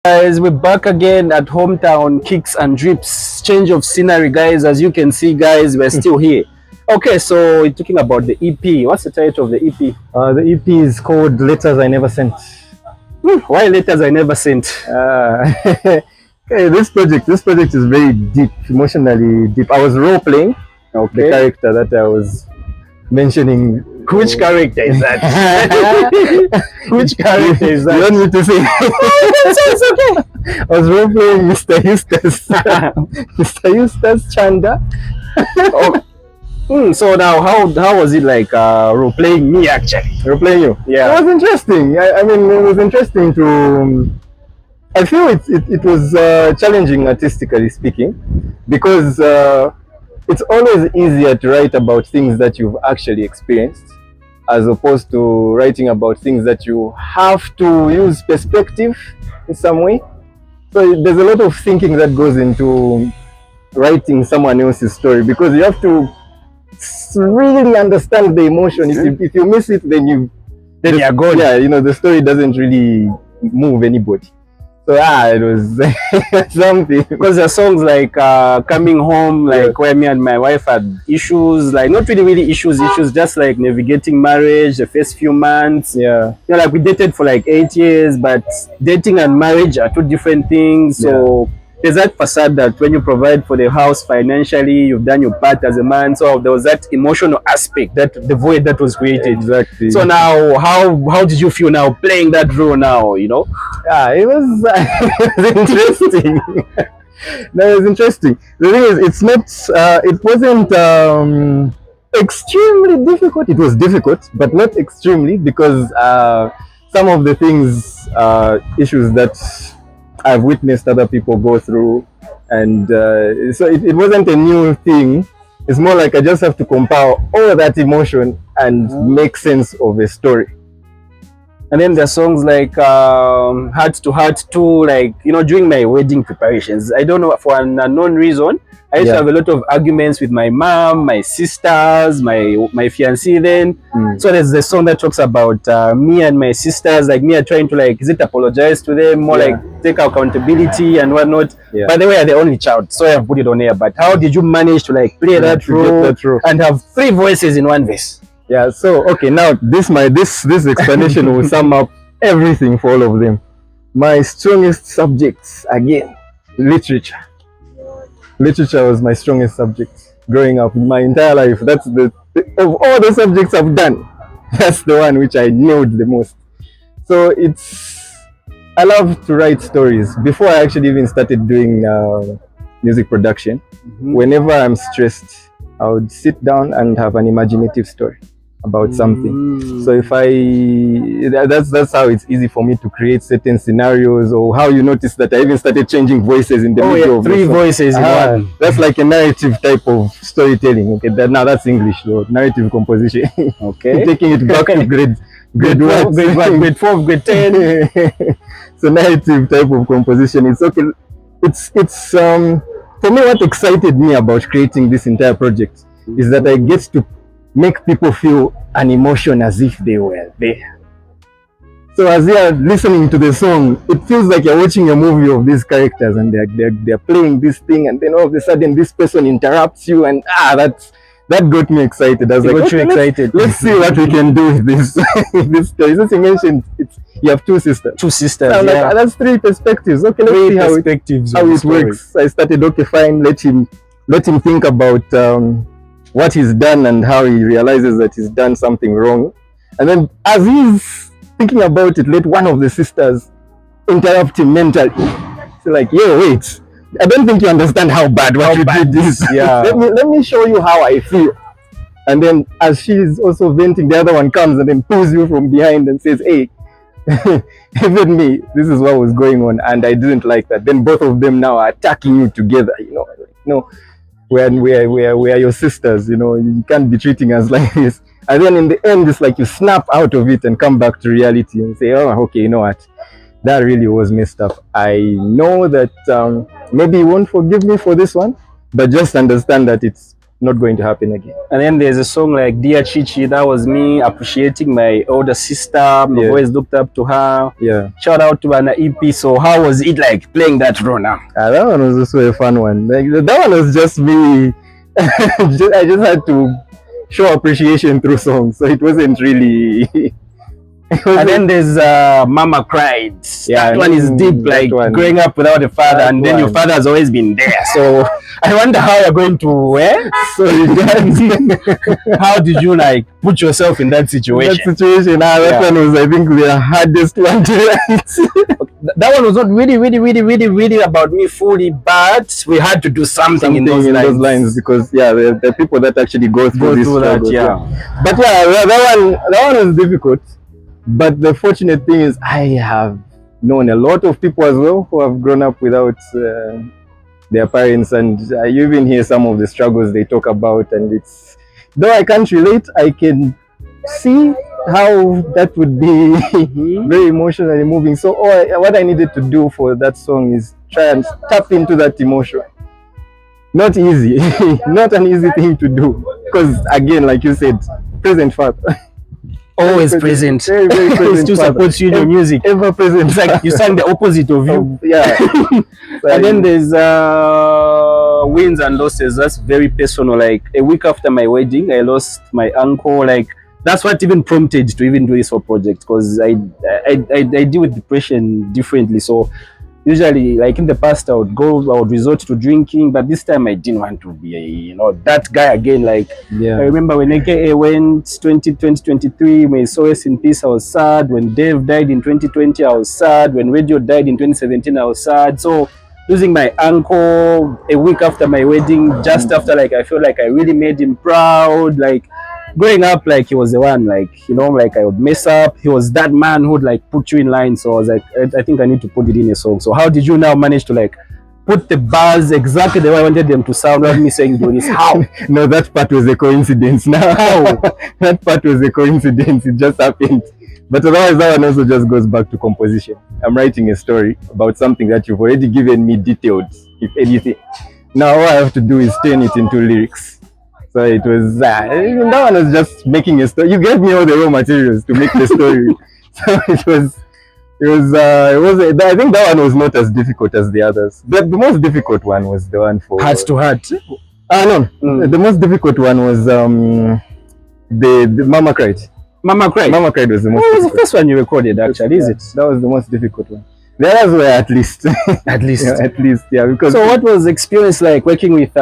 Guys, we're back again at hometown kicks and drips. Change of scenery, guys. As you can see, guys, we're still here. Okay, so we're talking about the EP. What's the title of the EP? The EP is called Letters I Never Sent. Why Letters I Never Sent? Okay, this project is very deep, emotionally deep. I was role playing the character that I was mentioning. Which character is that? Which character is that? You want me to say? It's okay. I was role playing Mr. Eustace. Mr. Eustace Chanda. So now, how was it like role playing me actually? Role playing you? Yeah. It was interesting. I mean, it was interesting to. I feel it was challenging, artistically speaking, because it's always easier to write about things that you've actually experienced, as opposed to writing about things that you have to use perspective in some way. So there's a lot of thinking that goes into writing someone else's story, because you have to really understand the emotion. If you miss it, then you're gone. Yeah, you know, the story doesn't really move anybody. So it was something. Because there are songs like Coming Home, like where me and my wife had issues, like not really issues, just like navigating marriage, the first few months. Yeah. You know, like we dated for like 8 years, but dating and marriage are two different things. So there's that facade that when you provide for the house financially, you've done your part as a man. So there was that emotional aspect, that the void that was created. Exactly. So now, how did you feel now playing that role now, you know? Yeah, it was, it was interesting. No, it was interesting. The thing is, it's not, it wasn't extremely difficult. It was difficult, but not extremely, because some of the things, issues that I've witnessed other people go through, and so it wasn't a new thing. It's more like I just have to compile all that emotion and make sense of a story. And then there's songs like Heart to Heart too, like, you know, during my wedding preparations, I don't know, for an unknown reason, I used to have a lot of arguments with my mom, my sisters, my fiancée then. So there's the song that talks about me and my sisters, like me are trying to, like, is it apologize to them, more like take accountability and whatnot. By the way, I'm the only child, so I have put it on here. But how did you manage to, like, play that role and have 3 voices in one verse? Yeah, so okay, now this explanation will sum up everything for all of them. My strongest subjects, again, literature. Literature was my strongest subject growing up in my entire life. That's of all the subjects I've done, that's the one which I nailed the most. So I love to write stories. Before I actually even started doing music production, whenever I'm stressed, I would sit down and have an imaginative story about something. So that's how it's easy for me to create certain scenarios, or how you notice that I even started changing voices in the middle of 3 voices in one. That's like a narrative type of storytelling. Okay, now that's English though, narrative composition. Okay. Taking it back to grade 1, grade 4, grade 10. So narrative type of composition. It's okay. It's for me, what excited me about creating this entire project is that I get to make people feel an emotion as if they were there. So as they are listening to the song, it feels like you're watching a movie of these characters, and they're playing this thing, and then all of a sudden this person interrupts you, and that got me excited. I was like, excited. Let's see what we can do with this. This story. Since you mentioned you have 2 sisters. 2 sisters. Like, that's 3 perspectives. Okay, let's see how it works. I started, okay, fine. Let him think about what he's done and how he realizes that he's done something wrong. And then as he's thinking about it, let one of the sisters interrupt him mentally. So like, wait, I don't think you understand how bad you did this. Yeah. let me show you how I feel. And then as she's also venting, the other one comes and then pulls you from behind and says, hey, even me, this is what was going on, and I didn't like that. Then both of them now are attacking you together, you know. No, we are your sisters, you know, you can't be treating us like this. And then in the end, it's like you snap out of it and come back to reality and say, oh, okay, you know what, that really was messed up. I know that maybe you won't forgive me for this one, but just understand that it's not going to happen again. And then there's a song like Dear Chichi. That was me appreciating my older sister. I've always looked up to her. Yeah. Shout out to Anna EP. So how was it like playing that role now? That one was also a fun one. Like that one was just me. I just had to show appreciation through songs. So it wasn't really. And then there's Mama Cried. Yeah, that one is deep, like growing up without a father, and then your father has always been there. So I wonder how you're going to So how did you like put yourself in that situation? That one was, I think, the hardest one to write. That one was not really about me fully, but we had to do something in those lines because the people that actually go through that. But that one was difficult. But the fortunate thing is I have known a lot of people as well who have grown up without their parents, and you even hear some of the struggles they talk about, and it's, though I can't relate, I can see how that would be very emotionally moving. So what I needed to do for that song is try and tap into that emotion. Not easy, not an easy thing to do, because again, like you said, present father. Always present. Very present. Still supports you in your music. Ever present. It's like you sang the opposite of you. And then there's wins and losses. That's very personal. Like a week after my wedding, I lost my uncle. Like that's what even prompted to even do this whole project, because I deal with depression differently. So usually, like in the past, I would resort to drinking, but this time I didn't want to be, that guy again. Like, I remember when AKA went 2023, may so rest in peace, I was sad. When Dave died in 2020, I was sad. When Radio died in 2017, I was sad. So losing my uncle a week after my wedding, just after, like, I feel like I really made him proud. Like, growing up, like, he was the one, like, like I would mess up. He was that man who would like put you in line. So I was like, I think I need to put it in a song. So how did you now manage to like put the bars exactly the way I wanted them to sound without me saying do this? How? No, that part was a coincidence. Now that part was a coincidence. It just happened. But otherwise, that one also just goes back to composition. I'm writing a story about something that you've already given me detailed, if anything. Now all I have to do is turn it into lyrics. So it was that one was just making a story. You gave me all the raw materials to make the story. So it was. I think that one was not as difficult as the others. But the most difficult one was the one for Heart to Heart. No, the most difficult one was the Mama Cried. Mama Cried. Mama Cried was the most. What was the first one you recorded? Actually, is it? That was the most difficult one. The others were at least. At least. At least, yeah. Because so what was the experience like working with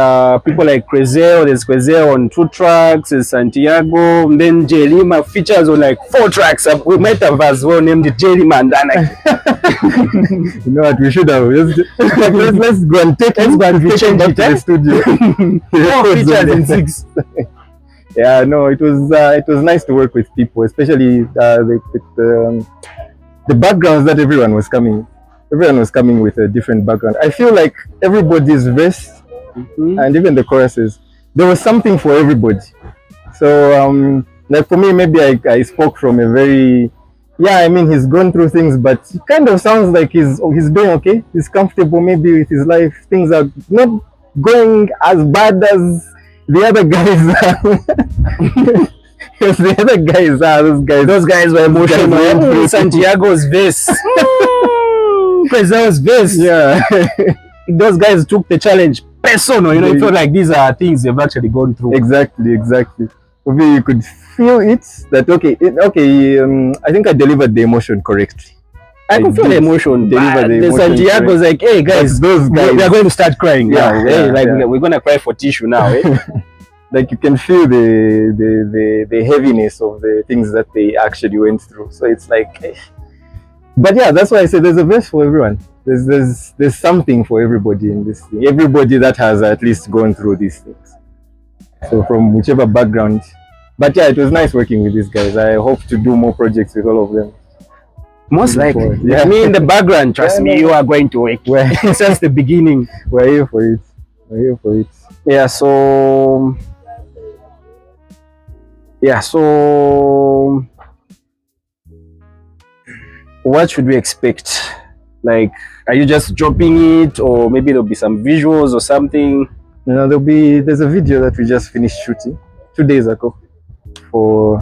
people like Quezel? There's Quezel on 2 tracks, there's Santiago, and then J Lima features on like 4 tracks. We might have as well named it J Lima and Dana. You know what, we should have. Let's go and take it back to the studio. 4 features in 6. Yeah, no, it was nice to work with people, especially the backgrounds that everyone was coming with a different background. I feel like everybody's verse and even the choruses, there was something for everybody. So like for me, maybe I spoke from a very, I mean, he's gone through things, but it kind of sounds like he's doing okay. He's comfortable maybe with his life. Things are not going as bad as the other guys. The other guys, those guys were emotional. Santiago's verse, Quezel's verse. Yeah, those guys took the challenge personal. You feel like these are things they've actually gone through. Exactly. For me, you could feel it. That I think I delivered the emotion correctly. I could feel the emotion. The Santiago's like, hey guys, those guys, we are going to start crying now. We're gonna cry for tissue now. Like you can feel the heaviness of the things that they actually went through. So it's like, but yeah, that's why I said there's a verse for everyone. There's something for everybody in this thing. Everybody that has at least gone through these things. So from whichever background. But yeah, it was nice working with these guys. I hope to do more projects with all of them. Most likely. Me in the background, trust me, you are going to work. Since the beginning. We're here for it. Yeah, so what should we expect? Like, are you just dropping it, or maybe there'll be some visuals or something? You know, there's a video that we just finished shooting 2 days ago for.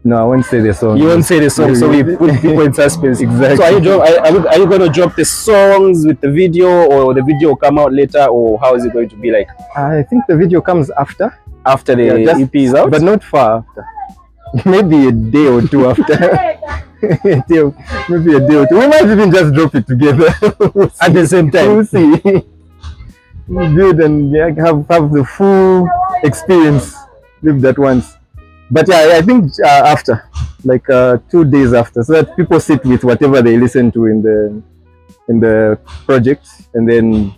No, I won't say the song. You won't say the song, so we put people in suspense. Exactly. So are you going to drop the songs with the video, or the video will come out later, or how is it going to be like? I think the video comes after The EP is out? but not far after. Maybe a day or two after. Maybe a day or two. We might even just drop it together. At the same time. We'll see. We'll build and have the full experience. Live that once. But yeah, I think after, like 2 days after, so that people sit with whatever they listen to in the project, and then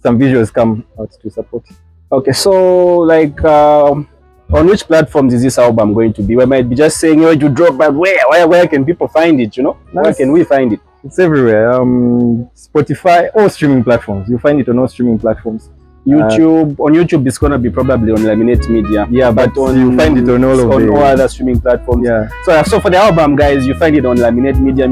some visuals come out to support. Okay, so like on which platforms is this album going to be? We might be just saying, you drop, but where can people find it? Where can we find it? It's everywhere. Spotify, all streaming platforms. You find it on all streaming platforms. YouTube, on YouTube, it's gonna be probably on Laminate Media. Yeah, but you find it on all other streaming platforms. Yeah. So for the album, guys, you find it on Laminate Media.